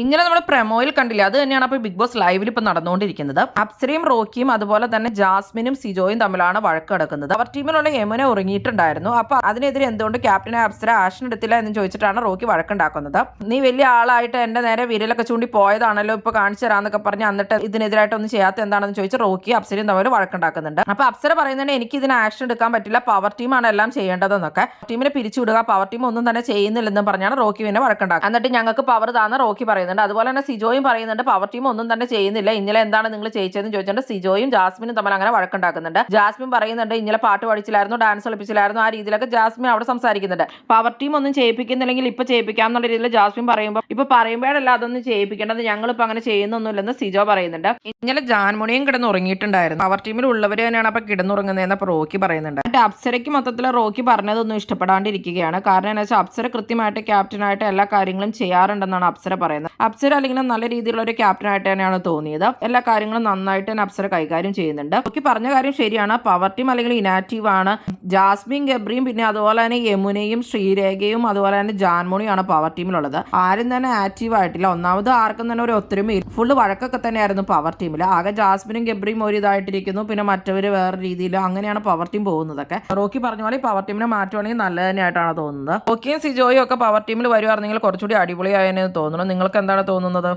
ഇന്നലെ നമ്മൾ പ്രമോയിൽ കണ്ടില്ല, അത് തന്നെയാണ് അപ്പോൾ ബിഗ് ബോസ് ലൈവിൽ ഇപ്പൊ നടന്നുകൊണ്ടിരിക്കുന്നത്. അപ്സരയും റോക്കിയും അതുപോലെ തന്നെ ജാസ്മിനും സിജോയും തമ്മിലാണ് വഴക്ക് കിടക്കുന്നത്. അവർ ടീമിലുള്ള യമുന ഉറങ്ങിയിട്ടുണ്ടായിരുന്നു. അപ്പൊ അതിനെതിരെ എന്തുകൊണ്ട് ക്യാപ്റ്റനെ അപ്സര ആക്ഷൻ എടുത്തില്ല എന്ന് ചോദിച്ചിട്ടാണ് റോക്കി വഴക്കുണ്ടാക്കുന്നത്. നീ വലിയ ആളായിട്ട് എന്റെ നേരെ വിരലൊക്കെ ചൂണ്ടി പോയതാണല്ലോ, ഇപ്പൊ കാണിച്ചു തരാന്നൊക്കെ പറഞ്ഞ് എന്നിട്ട് ഇതിനെതിരായിട്ട് ഒന്നും ചെയ്യാത്ത എന്താണെന്ന് ചോദിച്ച് റോക്കി അപ്സരയും തമ്മിൽ വഴക്കുണ്ടാക്കുന്നുണ്ട്. അപ്പൊ അപ്സര പറയുന്നുണ്ട്, എനിക്ക് ഇതിന് ആക്ഷൻ എടുക്കാൻ പറ്റില്ല, പവർ ടീമാണ് എല്ലാം ചെയ്യേണ്ടതെന്നൊക്കെ. ടീമിനെ പിരിച്ചുവിടുക, പവർ ടീം ഒന്നും തന്നെ ചെയ്യുന്നില്ലെന്നും പറഞ്ഞാണ് റോക്കി പിന്നെ വഴക്കുണ്ടാക്കുക. എന്നിട്ട് ഞങ്ങൾക്ക് പവർ താന്ന് റോക്കി പറയുന്നുണ്ട്. അതുപോലെ തന്നെ സിജോയും പറയുന്നുണ്ട്, പവർ ടീം ഒന്നും തന്നെ ചെയ്യുന്നില്ല, ഇന്നലെ എന്താണ് നിങ്ങൾ ചെയ്യിച്ചതെന്ന് ചോദിച്ചിട്ട് സിജോയും ജാസ്മിനും തമ്മിൽ അങ്ങനെ വഴക്കുണ്ടാക്കുന്നുണ്ട്. ജാസ്മിൻ പറയുന്നുണ്ട്, ഇന്നലെ പാട്ട് പഠിച്ചില്ലായിരുന്നു, ഡാൻസ് കളിപ്പിച്ചില്ലായിരുന്നു, ആ രീതിയിലൊക്കെ ജാസ്മിൻ അവിടെ സംസാരിക്കുന്നുണ്ട്. പവർ ടീം ഒന്നും ചെയ്യിപ്പിക്കുന്നില്ലെങ്കിൽ ഇപ്പൊ ചെയ്യിപ്പിക്കാം എന്നുള്ള രീതിയിൽ ജാസ്മിൻ പറയുമ്പോഴല്ല അതൊന്നും ചെയ്യിപ്പിക്കേണ്ടത്, ഞങ്ങളിപ്പോൾ അങ്ങനെ ചെയ്യുന്നൊന്നുമില്ലെന്ന് സിജോ പറയുന്നുണ്ട്. ഇന്നലെ ജാൻമണിയും കിടന്ന് ഉറങ്ങിയിട്ടുണ്ടായിരുന്നു. പവർ ടീമിൽ ഉള്ളവർ തന്നെയാണ് അപ്പൊ കിടന്നുറങ്ങുന്നതെന്ന് അപ്പൊ റോക്കി പറയുന്നുണ്ട്. അപ്സരയ്ക്ക് മൊത്തത്തിൽ റോക്കി പറഞ്ഞതൊന്നും ഇഷ്ടപ്പെടാണ്ടിരിക്കുകയാണ്. കാരണം എന്താ വെച്ചാൽ അപ്സര കൃത്യമായിട്ട് ക്യാപ്റ്റനായിട്ട് എല്ലാ കാര്യങ്ങളും ചെയ്യാറുണ്ടെന്നാണ് അപ്സര പറയുന്നത്. അപ്സര അല്ലെങ്കിൽ നല്ല രീതിയിലുള്ള ഒരു ക്യാപ്റ്റനായിട്ട് തന്നെയാണ് തോന്നിയത്. എല്ലാ കാര്യങ്ങളും നന്നായിട്ട് തന്നെ അപ്സര കൈകാര്യം ചെയ്യുന്നുണ്ട്. റോക്കി പറഞ്ഞ കാര്യം ശരിയാണ്, പവർ ടീം അല്ലെങ്കിൽ ഇനാക്റ്റീവ് ആണ്. ജാസ്മിൻ ഗബ്രിയും പിന്നെ അതുപോലെ തന്നെ യമുനയും ശ്രീരേഖയും അതുപോലെ തന്നെ ജാൻമോണിയാണ് പവർ ടീമിലുള്ളത്. ആരും തന്നെ ആക്റ്റീവ് ആയിട്ടില്ല. ഒന്നാമത് ആർക്കും തന്നെ ഒരു ഒത്തൊരുമയില്ല, ഫുള്ള് വഴക്കൊക്കെ തന്നെയായിരുന്നു പവർ ടീമിൽ. ആകെ ജാസ്മിനും ഗബ്രിയും ഒരു ഇതായിട്ടിരിക്കുന്നു, പിന്നെ മറ്റവര് വേറെ രീതിയിൽ, അങ്ങനെയാണ് പവർ ടീം പോകുന്നതൊക്കെ. റോക്കി പറഞ്ഞ പോലെ പവർ ടീമിനെ മാറ്റുവാണെങ്കിൽ നല്ലത് തന്നെയായിട്ടാണ് തോന്നുന്നത്. റോക്കിയും സിജോയും ഒക്കെ പവർ ടീമിൽ വരുവായിരുന്നെങ്കിൽ കുറച്ചുകൂടി അടിപൊളിയായെന്ന് തോന്നുന്നു. നിങ്ങൾക്ക് എന്താണ് തോന്നുന്നത്?